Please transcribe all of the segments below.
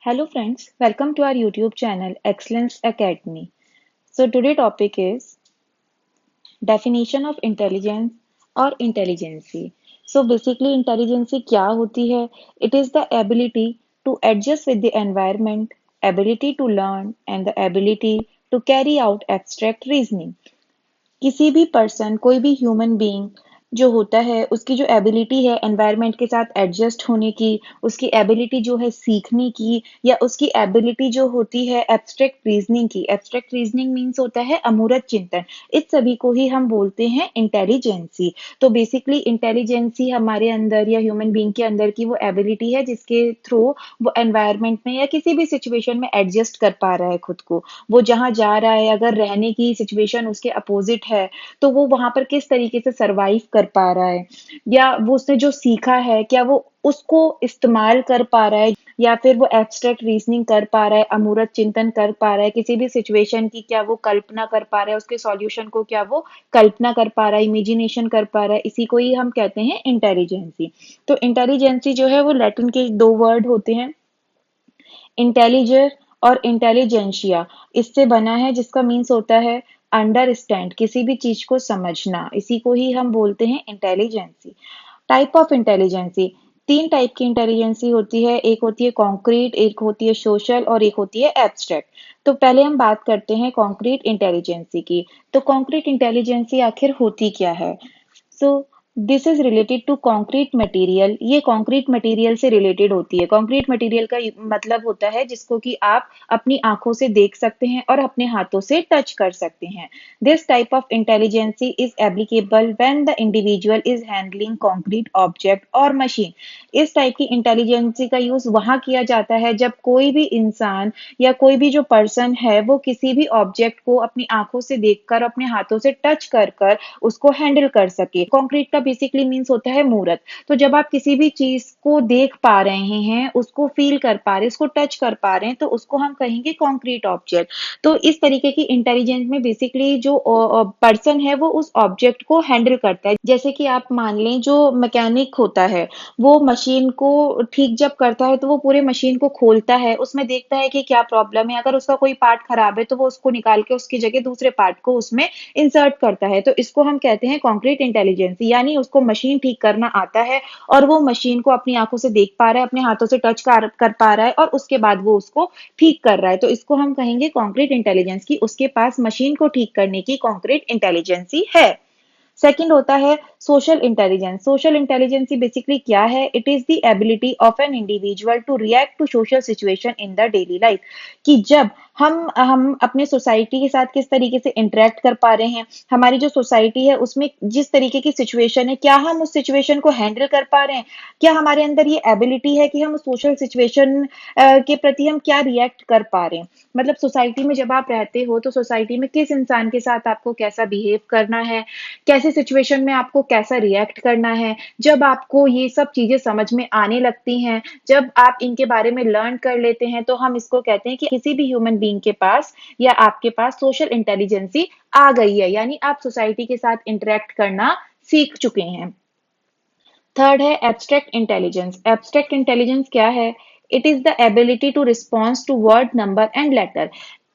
Hello friends, welcome to our YouTube channel Excellence Academy. So today topic is definition of intelligence or intelligence. So basically intelligence क्या होती है? It is the ability to adjust with the environment, ability to learn and the ability to carry out abstract reasoning. किसी भी person कोई भी human being जो होता है उसकी जो एबिलिटी है एनवायरनमेंट के साथ एडजस्ट होने की, उसकी एबिलिटी जो है सीखने की या उसकी एबिलिटी जो होती है एब्स्ट्रैक्ट रीजनिंग की। एब्स्ट्रैक्ट रीजनिंग मीन्स होता है अमूर्त चिंतन। इस सभी को ही हम बोलते हैं इंटेलिजेंसी। तो बेसिकली इंटेलिजेंसी हमारे अंदर या ह्यूमन बीइंग के अंदर की वो एबिलिटी है जिसके थ्रू वो एनवायरनमेंट में या किसी भी सिचुएशन में एडजस्ट कर पा रहा है खुद को। वो जहाँ जा रहा है अगर रहने की सिचुएशन उसके अपोजिट है तो वो वहां पर किस तरीके से सरवाइव कर पा रहा है या वो उसने जो सीखा है क्या वो उसको इस्तेमाल कर पा रहा है या फिर वो एब्स्ट्रैक्ट रीजनिंग कर पा रहा है, अमूर्त चिंतन कर पा रहा है, किसी भी सिचुएशन की क्या वो कल्पना कर पा रहा है, उसके सॉल्यूशन को क्या वो कल्पना कर पा रहा है, इमेजिनेशन कर पा रहा है। इसी को ही हम कहते हैं इंटेलिजेंसी। तो इंटेलिजेंसी जो है वो लैटिन के दो वर्ड होते हैं, इंटेलिजर और इंटेलिजेंशिया। इससे बना है जिसका मीन्स होता है अंडरस्टैंड, किसी भी चीज को समझना। इसी को ही हम बोलते हैं इंटेलिजेंसी। टाइप ऑफ इंटेलिजेंसी, तीन टाइप की इंटेलिजेंसी होती है। एक होती है कॉन्क्रीट, एक होती है सोशल और एक होती है एब्स्ट्रैक्ट। तो पहले हम बात करते हैं कॉन्क्रीट इंटेलिजेंसी की। तो कॉन्क्रीट इंटेलिजेंसी आखिर होती क्या है? So this is related to concrete material. ये कॉन्क्रीट मटेरियल से रिलेटेड होती है। कॉन्क्रीट मटेरियल का मतलब होता है जिसको कि आप अपनी आंखों से देख सकते हैं और अपने हाथों से टच कर सकते हैं। This type of intelligence is applicable when the individual is handling concrete object और मशीन। इस टाइप की इंटेलिजेंसी का यूज वहां किया जाता है जब कोई भी इंसान या कोई भी जो पर्सन है वो किसी भी ऑब्जेक्ट को अपनी आंखों से देखकर अपने हाथों से टच कर कर उसको हैंडल कर सके। कंक्रीट का बेसिकली मीन्स होता है मूर्त। तो जब आप किसी भी चीज को देख पा रहे हैं, उसको फील कर पा रहे हैं, उसको टच कर पा रहे हैं, तो उसको हम कहेंगे कॉन्क्रीट ऑब्जेक्ट। तो इस तरीके की इंटेलिजेंस में बेसिकली जो पर्सन है वो उस ऑब्जेक्ट को हैंडल करता है। जैसे कि आप मान लें जो मैकेनिक होता है वो मशीन को ठीक जब करता है तो वो पूरे मशीन को खोलता है, उसमें देखता है कि क्या प्रॉब्लम है। अगर उसका कोई पार्ट खराब है तो वो उसको निकाल के उसकी जगह दूसरे पार्ट को उसमें इंसर्ट करता है। तो इसको हम कहते हैं कॉन्क्रीट इंटेलिजेंस, यानी उसको मशीन ठीक करना आता है और वो मशीन को अपनी आंखों से देख पा रहा है, अपने हाथों से टच कर पा रहा है और उसके बाद वो उसको ठीक कर रहा है। तो इसको हम कहेंगे कॉन्क्रीट इंटेलिजेंस की उसके पास मशीन को ठीक करने की कॉन्क्रीट इंटेलिजेंसी है। सेकंड होता है social intelligence. Social intelligence basically क्या है? It is the ability of an individual to react to social situation in the daily life. कि जब हम अपने सोसाइटी के साथ किस तरीके से इंटरेक्ट कर पा रहे हैं, हमारी जो सोसाइटी है उसमें जिस तरीके की सिचुएशन है, क्या हम उस सिचुएशन को हैंडल कर पा रहे हैं, क्या हमारे अंदर ये एबिलिटी है कि हम उस सोशल सिचुएशन के प्रति हम क्या रिएक्ट कर पा रहे हैं। मतलब सोसाइटी में जब आप रहते हो तो सोसाइटी में किस इंसान के साथ आपको कैसा बिहेव करना है, कैसे सिचुएशन में आपको कैसा रिएक्ट करना है। जब आपको ये सब चीजें समझ में आने लगती हैं, जब आप इनके बारे में लर्न कर लेते हैं, तो हम इसको कहते हैं कि किसी भी ह्यूमन बीइंग के पास या आपके पास सोशल इंटेलिजेंसी आ गई है, यानी आप सोसाइटी के साथ इंटरेक्ट करना सीख चुके हैं। थर्ड है एब्स्ट्रैक्ट इंटेलिजेंस। एब्स्ट्रैक्ट इंटेलिजेंस क्या है? It is the ability to response to word, number and letter.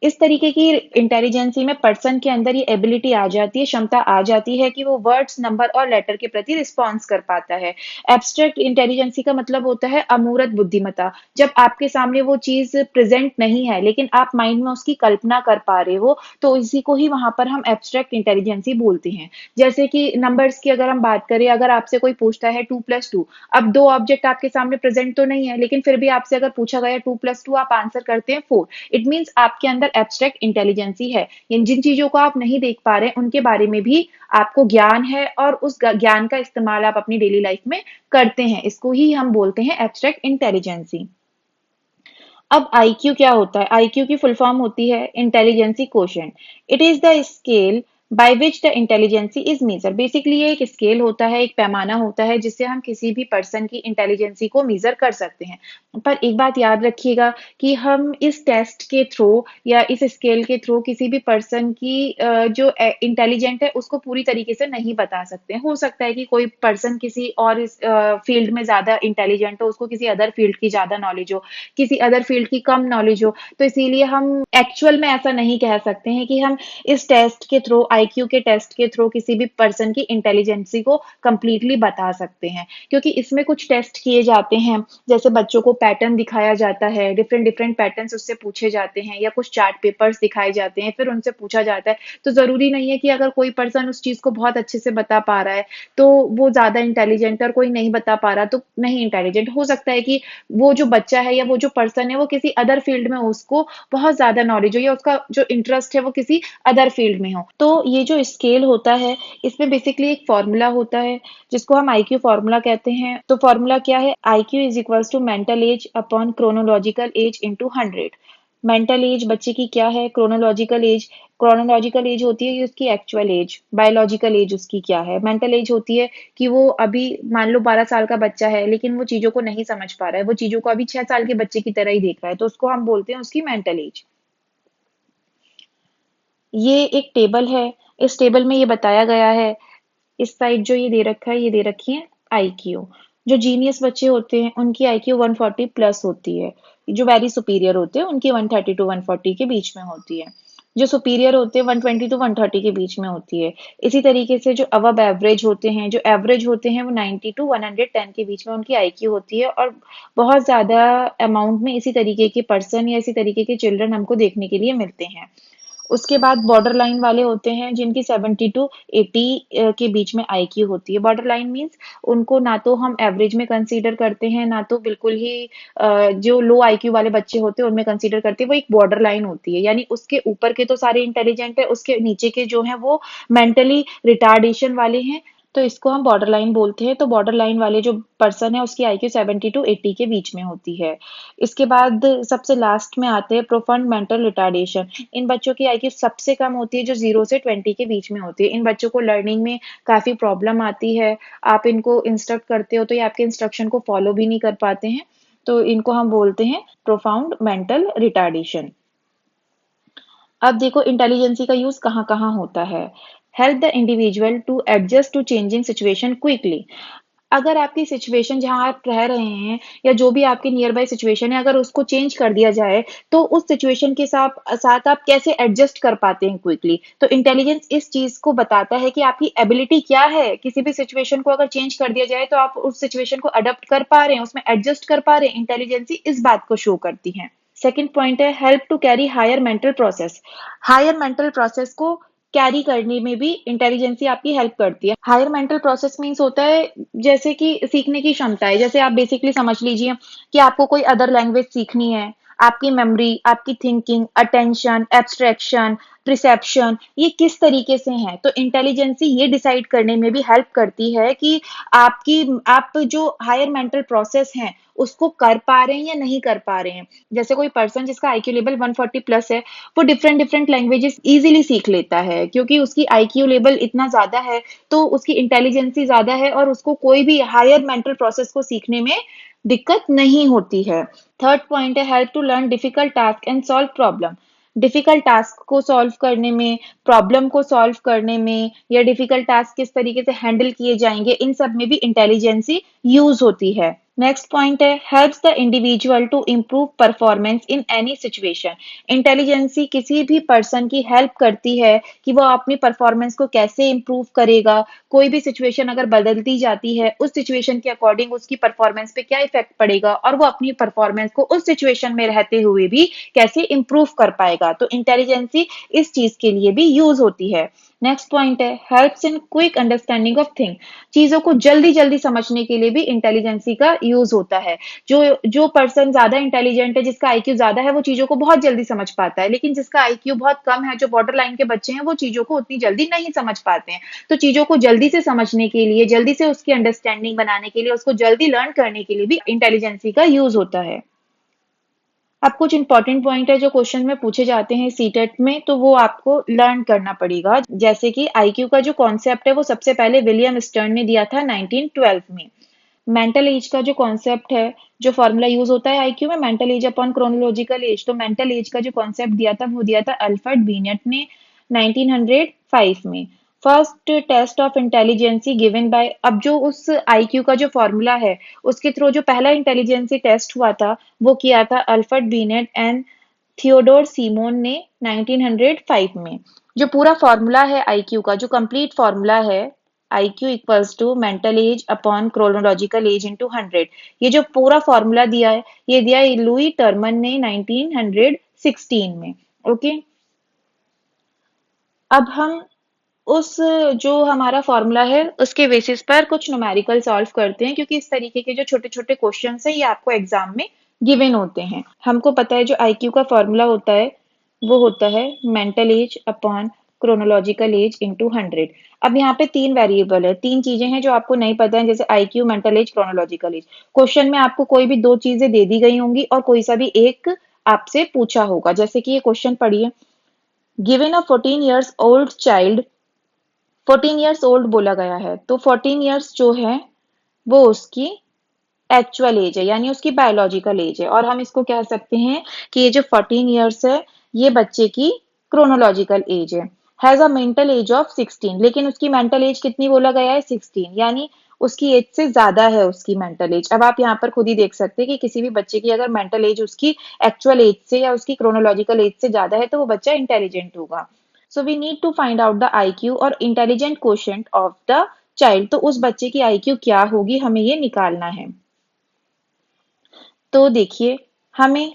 इस तरीके की इंटेलिजेंसी में पर्सन के अंदर ये एबिलिटी आ जाती है, क्षमता आ जाती है कि वो वर्ड्स, नंबर और लेटर के प्रति रिस्पॉन्स कर पाता है। एब्स्ट्रैक्ट इंटेलिजेंसी का मतलब होता है अमूर्त बुद्धिमत्ता। जब आपके सामने वो चीज प्रेजेंट नहीं है लेकिन आप माइंड में उसकी कल्पना कर पा रहे हो, तो इसी को ही वहां पर हम एब्स्ट्रैक्ट इंटेलिजेंसी बोलते हैं। जैसे कि नंबर्स की अगर हम बात करें, अगर आपसे कोई पूछता है 2+2, अब दो ऑब्जेक्ट आपके सामने प्रेजेंट तो नहीं है लेकिन फिर भी आपसे अगर पूछा गया 2+2, आप आंसर करते हैं 4। इट मीन्स आपके अंदर एब्स्ट्रैक्ट इंटेलिजेंसी है। जिन चीजों को आप नहीं देख पा रहे उनके बारे में भी आपको ज्ञान है और उस ज्ञान का इस्तेमाल आप अपनी डेली लाइफ में करते हैं। इसको ही हम बोलते हैं एब्स्ट्रैक्ट इंटेलिजेंसी। अब आईक्यू क्या होता है? आईक्यू की फुल फॉर्म होती है intelligence quotient. It is the scale by which the intelligence is measure. Basically ये एक स्केल होता है, एक पैमाना होता है जिससे हम किसी भी पर्सन की इंटेलिजेंसी को मेजर कर सकते हैं। पर एक बात याद रखिएगा कि हम इस टेस्ट के थ्रू या इस स्केल के थ्रू किसी भी पर्सन की जो इंटेलिजेंट है उसको पूरी तरीके से नहीं बता सकते। हो सकता है कि कोई पर्सन किसी और फील्ड में ज्यादा इंटेलिजेंट हो, उसको किसी अदर फील्ड की ज्यादा नॉलेज हो, किसी अदर फील्ड की कम नॉलेज हो, तो इसीलिए हम एक्चुअल में ऐसा नहीं कह सकते हैं कि हम इस टेस्ट के थ्रू, आईक्यू के टेस्ट के थ्रू किसी भी पर्सन की इंटेलिजेंसी को कंप्लीटली बता सकते हैं, क्योंकि इसमें कुछ टेस्ट किए जाते हैं। जैसे बच्चों को पैटर्न दिखाया जाता है, डिफरेंट डिफरेंट पैटर्न्स उससे पूछे जाते हैं, या कुछ चार्ट पेपर्स दिखाए जाते हैं, फिर उनसे पूछा जाता है। तो जरूरी नहीं है कि अगर कोई पर्सन उस चीज को बहुत अच्छे से बता पा रहा है तो वो ज्यादा इंटेलिजेंट है, और कोई नहीं बता पा रहा तो नहीं इंटेलिजेंट। हो सकता है कि वो जो बच्चा है या वो जो पर्सन है वो किसी अदर फील्ड में उसको बहुत ज्यादा नॉलेज हो, या उसका जो इंटरेस्ट है वो किसी अदर फील्ड में हो। तो ये जो स्केल होता है इसमें बेसिकली एक फॉर्मूला होता है जिसको हम आईक्यू फॉर्मूला कहते हैं। तो फॉर्मूला क्या है? IQ is equals to mental age upon chronological age into 100। Mental age बच्चे की क्या है? क्रोनोलॉजिकल एज होती है उसकी एक्चुअल एज। बायोलॉजिकल एज उसकी क्या है? मेंटल एज होती है कि वो अभी मान लो 12 साल का बच्चा है लेकिन वो चीजों को नहीं समझ पा रहा है, वो चीजों को अभी 6 साल के बच्चे की तरह ही देख रहा है, तो उसको हम बोलते हैं उसकी मेंटल एज। ये एक टेबल है, इस टेबल में ये बताया गया है, इस साइड जो ये दे रखा है, ये दे रखी है आईक्यू। जो जीनियस बच्चे होते हैं उनकी आईक्यू 140 प्लस होती है। जो वेरी सुपीरियर होते हैं उनकी 130 टू 140 के बीच में होती है। जो सुपीरियर होते हैं 120 टू 130 के बीच में होती है। इसी तरीके से जो अबव एवरेज होते हैं, जो एवरेज होते हैं वो 90 टू 110 के बीच में उनकी आईक्यू होती है। और बहुत ज्यादा अमाउंट में इसी तरीके के पर्सन या इसी तरीके के चिल्ड्रन हमको देखने के लिए मिलते हैं। उसके बाद बॉर्डर लाइन वाले होते हैं जिनकी 70 टू 80 के बीच में आईक्यू होती है। बॉर्डर लाइन मीन्स उनको ना तो हम एवरेज में कंसीडर करते हैं, ना तो बिल्कुल ही जो लो आईक्यू वाले बच्चे होते हैं उनमें कंसीडर करते हैं। वो एक बॉर्डर लाइन होती है, यानी उसके ऊपर के तो सारे इंटेलिजेंट है, उसके नीचे के जो है वो मेंटली रिटार्डेशन वाले हैं, तो इसको हम बॉर्डर लाइन बोलते हैं। तो बॉर्डर लाइन वाले जो पर्सन है उसकी आईक्यू 70 टू 80 के बीच में होती है। इसके बाद सबसे लास्ट में आते हैं प्रोफाउंड मेंटल रिटार्डेशन। इन बच्चों की आईक्यू सबसे कम होती है जो 0 से 20 के बीच में होती है। इन बच्चों को लर्निंग में काफी प्रॉब्लम आती है। आप इनको इंस्ट्रक्ट करते हो तो ये आपके इंस्ट्रक्शन को फॉलो भी नहीं कर पाते हैं, तो इनको हम बोलते हैं प्रोफाउंड मेंटल रिटार्डेशन। अब देखो इंटेलिजेंसी का यूज कहाँ कहाँ होता है। Help the individual to adjust to changing situation quickly. अगर आपकी सिचुएशन जहाँ आप रह रहे हैं या जो भी आपकी नियर बाय सिचुएशन है, अगर उसको चेंज कर दिया जाए तो उस सिचुएशन के साथ साथ आप कैसे एडजस्ट कर पाते हैं क्विकली। तो इंटेलिजेंस इस चीज को बताता है कि आपकी एबिलिटी क्या है। किसी भी सिचुएशन को अगर चेंज कर दिया जाए तो आप उस सिचुएशन को अडॉप्ट कर पा रहे हैं, उसमें एडजस्ट कर पा रहे हैं। इंटेलिजेंसी इस बात को शो करती है। सेकंड पॉइंट है help to carry higher mental process. Higher mental process को कैरी करने में भी इंटेलिजेंसी आपकी हेल्प करती है। हायर मेंटल प्रोसेस मीन्स होता है जैसे कि सीखने की क्षमता है। जैसे आप बेसिकली समझ लीजिए कि आपको कोई अदर लैंग्वेज सीखनी है, आपकी मेमोरी, आपकी थिंकिंग, अटेंशन, एब्स्ट्रैक्शन, प्रिसेप्शन, ये किस तरीके से है। तो इंटेलिजेंसी ये डिसाइड करने में भी हेल्प करती है कि आप जो हायर मेंटल प्रोसेस है उसको कर पा रहे हैं या नहीं कर पा रहे हैं। जैसे कोई पर्सन जिसका आईक्यू लेवल 140 प्लस है, वो डिफरेंट डिफरेंट लैंग्वेजेस इजीली सीख लेता है क्योंकि उसकी आईक्यू लेवल इतना ज्यादा है, तो उसकी इंटेलिजेंसी ज्यादा है और उसको कोई भी हायर मेंटल प्रोसेस को सीखने में दिक्कत नहीं होती है। थर्ड पॉइंट है help to learn difficult task and solve problem. Difficult task को सॉल्व करने में, प्रॉब्लम को सॉल्व करने में, या डिफिकल्ट टास्क किस तरीके से हैंडल किए जाएंगे, इन सब में भी इंटेलिजेंसी यूज होती है। नेक्स्ट पॉइंट है helps the individual to improve performance in any situation. Intelligence किसी भी पर्सन की हेल्प करती है कि वो अपनी परफॉर्मेंस को कैसे इम्प्रूव करेगा। कोई भी सिचुएशन अगर बदलती जाती है, उस सिचुएशन के अकॉर्डिंग उसकी परफॉर्मेंस पे क्या इफेक्ट पड़ेगा और वो अपनी परफॉर्मेंस को उस सिचुएशन में रहते हुए भी कैसे इम्प्रूव कर पाएगा। तो इंटेलिजेंसी इस चीज के लिए भी यूज होती है। नेक्स्ट पॉइंट है helps in quick understanding of thing. चीजों को जल्दी जल्दी समझने के लिए भी इंटेलिजेंसी का यूज होता है। जो जो पर्सन ज्यादा इंटेलिजेंट है, जिसका आईक्यू ज्यादा है, वो चीजों को बहुत जल्दी समझ पाता है, लेकिन जिसका आईक्यू बहुत कम है, जो बॉर्डर लाइन के बच्चे हैं, वो चीजों को उतनी जल्दी नहीं समझ पाते हैं। तो चीजों को जल्दी से समझने के लिए, जल्दी से उसकी अंडरस्टैंडिंग बनाने के लिए, उसको जल्दी लर्न करने के लिए भी इंटेलिजेंसी का यूज होता है। अब कुछ इंपॉर्टेंट पॉइंट है जो क्वेश्चन में पूछे जाते हैं सीटेट में, तो वो आपको लर्न करना पड़ेगा। जैसे कि आईक्यू का जो कॉन्सेप्ट है वो सबसे पहले विलियम स्टर्न ने दिया था 1912 में। मेंटल एज का जो कॉन्सेप्ट है, जो फॉर्मूला यूज होता है आईक्यू में, mental age upon chronological as, तो मेंटल एज का जो कॉन्सेप्ट दिया था वो दिया था अल्फ्रेड बीनेट ने 1905 में। First test of intelligence given by, अब जो उस आईक्यू का जो फॉर्मूला है उसके थ्रू जो पहला इंटेलिजेंसी टेस्ट हुआ था वो किया था अल्फ्रेड बीनेट एंड थियोडोर सीमोन ने 1905 में। जो पूरा फॉर्मूला है आईक्यू का, जो कंप्लीट फॉर्मूला है, IQ equals to mental age upon chronological age into 100, ये जो पूरा फॉर्मूला दिया है ये दिया है लुई टर्मन ने 1916 में। ओके, अब हम उस जो हमारा फॉर्मूला है उसके बेसिस पर कुछ न्यूमेरिकल सॉल्व करते हैं, क्योंकि इस तरीके के जो छोटे छोटे क्वेश्चंस हैं ये आपको एग्जाम में गिवन होते हैं। हमको पता है जो आईक्यू का फॉर्मूला होता है वो होता है mental age upon chronological age into 100। अब यहाँ पे तीन वेरिएबल है, तीन चीजें हैं जो आपको नहीं पता है, जैसे IQ, mental as, chronological age. Question में आपको कोई भी दो चीजें दे दी गई होंगी और कोई सा भी एक आपसे पूछा होगा। जैसे कि ये क्वेश्चन पढ़िए, given a 14 years old child, 14 years old बोला गया है, तो 14 ईयर्स जो है वो उसकी एक्चुअल एज है, यानी उसकी बायोलॉजिकल एज है। और हम इसको कह सकते हैं कि ये जो 14 ईयर्स है ये बच्चे की क्रोनोलॉजिकल एज है। Has a mental as of 16, लेकिन उसकी मेंटल एज कितनी बोला गया है? 16, यानी उसकी एज से ज्यादा है उसकी मेंटल एज। अब आप यहाँ पर खुद ही देख सकते हैं कि किसी भी बच्चे की अगर मेंटल एज उसकी एक्चुअल एज से या उसकी क्रोनोलॉजिकल एज से ज्यादा है तो वो बच्चा इंटेलिजेंट होगा। So we need to find out the IQ और intelligent quotient of the child, तो उस बच्चे की आईक्यू क्या होगी हमें ये निकालना है। तो देखिए, हमें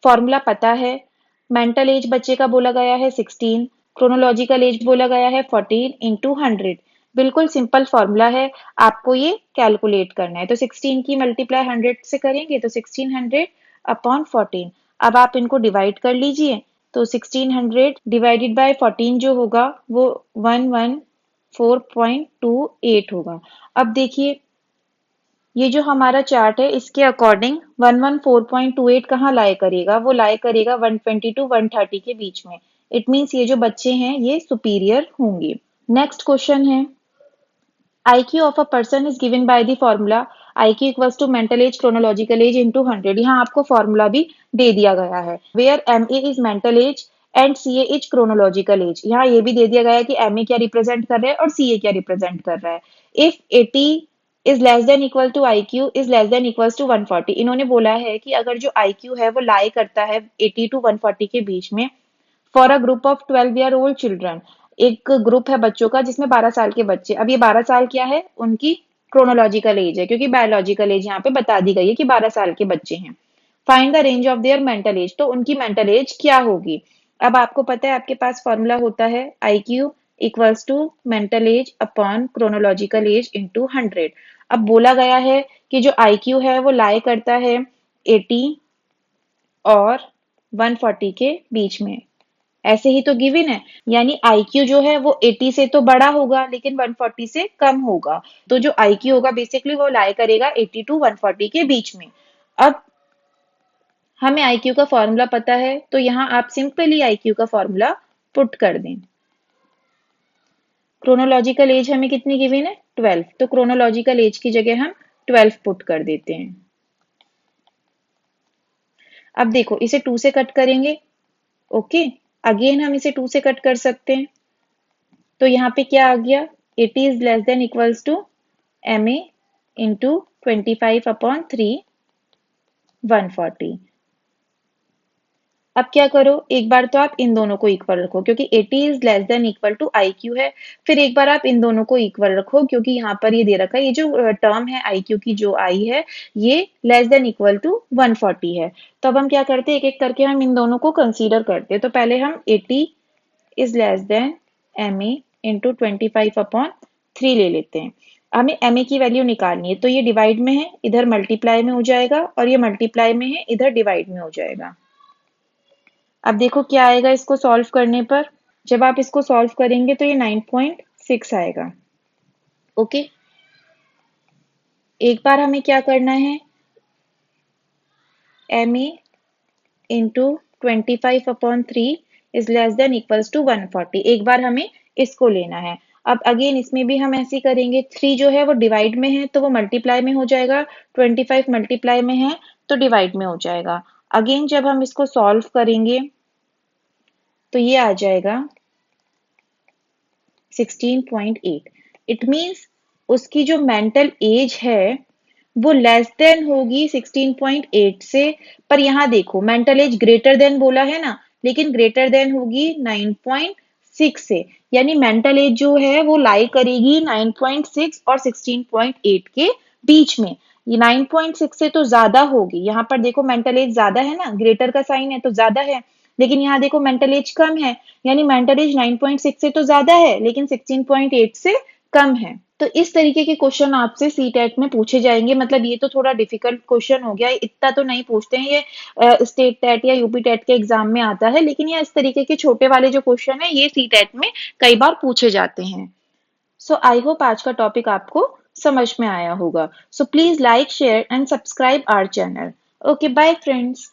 फॉर्मूला पता है, मेंटल एज बच्चे का बोला गया है 16, क्रोनोलॉजिकल एज बोला गया है 14 इंटू 100। बिल्कुल सिंपल फॉर्मूला है, आपको ये कैलकुलेट करना है। तो 16 की मल्टीप्लाई 100 से करेंगे तो 1600 अपॉन 14। अब आप इनको डिवाइड कर लीजिए, तो 1600 डिवाइडेड बाय 14 जो होगा वो 114.28 होगा। अब देखिए, ये जो हमारा चार्ट है इसके अकॉर्डिंग 114.28 कहाँ लाए करेगा? वो लाए करेगा 120 टू 130 के बीच में। इट मीन्स ये जो बच्चे हैं ये सुपीरियर होंगे। नेक्स्ट क्वेश्चन है, IQ of a person is given by the formula IQ equals to mental age chronological age into 100। यहाँ आपको फॉर्मूला भी दे दिया गया है, where MA is mental age and CA is chronological age। यहाँ ये भी दे दिया गया है कि MA क्या रिप्रेजेंट कर रहा है और CA क्या रिप्रेजेंट कर रहा है। If 80 is less than equal to IQ is less than equals to 140, इन्होंने बोला है कि अगर जो IQ है वो लाई करता है 80 टू 140 के बीच में, for a group of 12 year old children, एक ग्रुप है बच्चों का जिसमें 12 साल के बच्चे। अब ये 12 साल क्या है? उनकी क्रोनोलॉजिकल एज है, क्योंकि बायोलॉजिकल एज यहाँ पे बता दी गई है कि 12 साल के बच्चे हैं। Find the range of their mental as, तो उनकी मेंटल एज क्या होगी? अब आपको पता है आपके पास फॉर्मूला होता है IQ equals to mental age upon chronological age into 100। अब बोला गया है कि जो IQ है वो लाई करता है 80 और 140 के बीच में, ऐसे ही तो गिवन है। यानी IQ जो है वो 80 से तो बड़ा होगा लेकिन 140 से कम होगा। तो जो IQ होगा बेसिकली वो लाई करेगा 80 टू 140 के बीच में। अब हमें IQ का फॉर्मूला पता है तो यहाँ आप सिंपली IQ का फॉर्मूला पुट कर दें। क्रोनोलॉजिकल एज हमें कितनी गिवन है? 12, तो क्रोनोलॉजिकल एज की जगह हम 12 पुट कर देते हैं। अब देखो, इसे 2 से कट करेंगे, ओके, अगेन हम इसे 2 से कट कर सकते हैं। तो यहाँ पे क्या आ गया? 80 is less than equals to MA into 25 upon 3 140। अब क्या करो, एक बार तो आप इन दोनों को इक्वल रखो क्योंकि 80 is less than equal to IQ है। फिर एक बार आप इन दोनों को इक्वल रखो क्योंकि यहाँ पर ये दे रखा है, ये जो टर्म है IQ की जो आई है ये लेस देन इक्वल टू 140 है। तो अब हम क्या करते हैं, एक एक करके हम इन दोनों को कंसीडर करते हैं। तो पहले हम 80 is less then MA into 25 upon 3 ले लेते हैं। हमें MA की वैल्यू निकालनी है, तो ये डिवाइड में है इधर मल्टीप्लाई में हो जाएगा और ये मल्टीप्लाई में है इधर डिवाइड में हो जाएगा। अब देखो क्या आएगा इसको सॉल्व करने पर, जब आप इसको सॉल्व करेंगे तो ये 9.6 आएगा। ओके, एक बार हमें क्या करना है, MA into 25/3 is less than equals to 140। एक बार हमें इसको लेना है। अब अगेन इसमें भी हम ऐसे करेंगे, 3 जो है वो डिवाइड में है तो वो मल्टीप्लाई में हो जाएगा, 25 मल्टीप्लाई में है तो डिवाइड में हो जाएगा। अगेन जब हम इसको सॉल्व करेंगे तो ये आ जाएगा 16.8। इट मीन्स उसकी जो मेंटल एज है वो लेस देन होगी 16.8 से। पर यहाँ देखो मेंटल एज ग्रेटर देन बोला है ना, लेकिन ग्रेटर देन होगी 9.6 से, यानी मेंटल एज जो है वो लाई करेगी 9.6 और 16.8 के बीच में। ये 9.6 से तो ज्यादा होगी, यहाँ पर देखो मेंटल एज ज्यादा है ना, ग्रेटर का साइन है तो ज्यादा है, लेकिन यहाँ देखो मेंटल एज कम है, यानी मेंटल एज 9.6 से तो ज्यादा है लेकिन 16.8 से कम है। तो इस तरीके के क्वेश्चन आपसे सी टेट में पूछे जाएंगे। मतलब ये तो थोड़ा डिफिकल्ट क्वेश्चन हो गया, इतना तो नहीं पूछते हैं ये, स्टेट टेट या यूपी टेट के एग्जाम में आता है, लेकिन ये इस तरीके के छोटे वाले जो क्वेश्चन है ये सी टेट में कई बार पूछे जाते हैं। सो आई होप आज का टॉपिक आपको समझ में आया होगा। So please like share and subscribe our channel. Okay bye friends.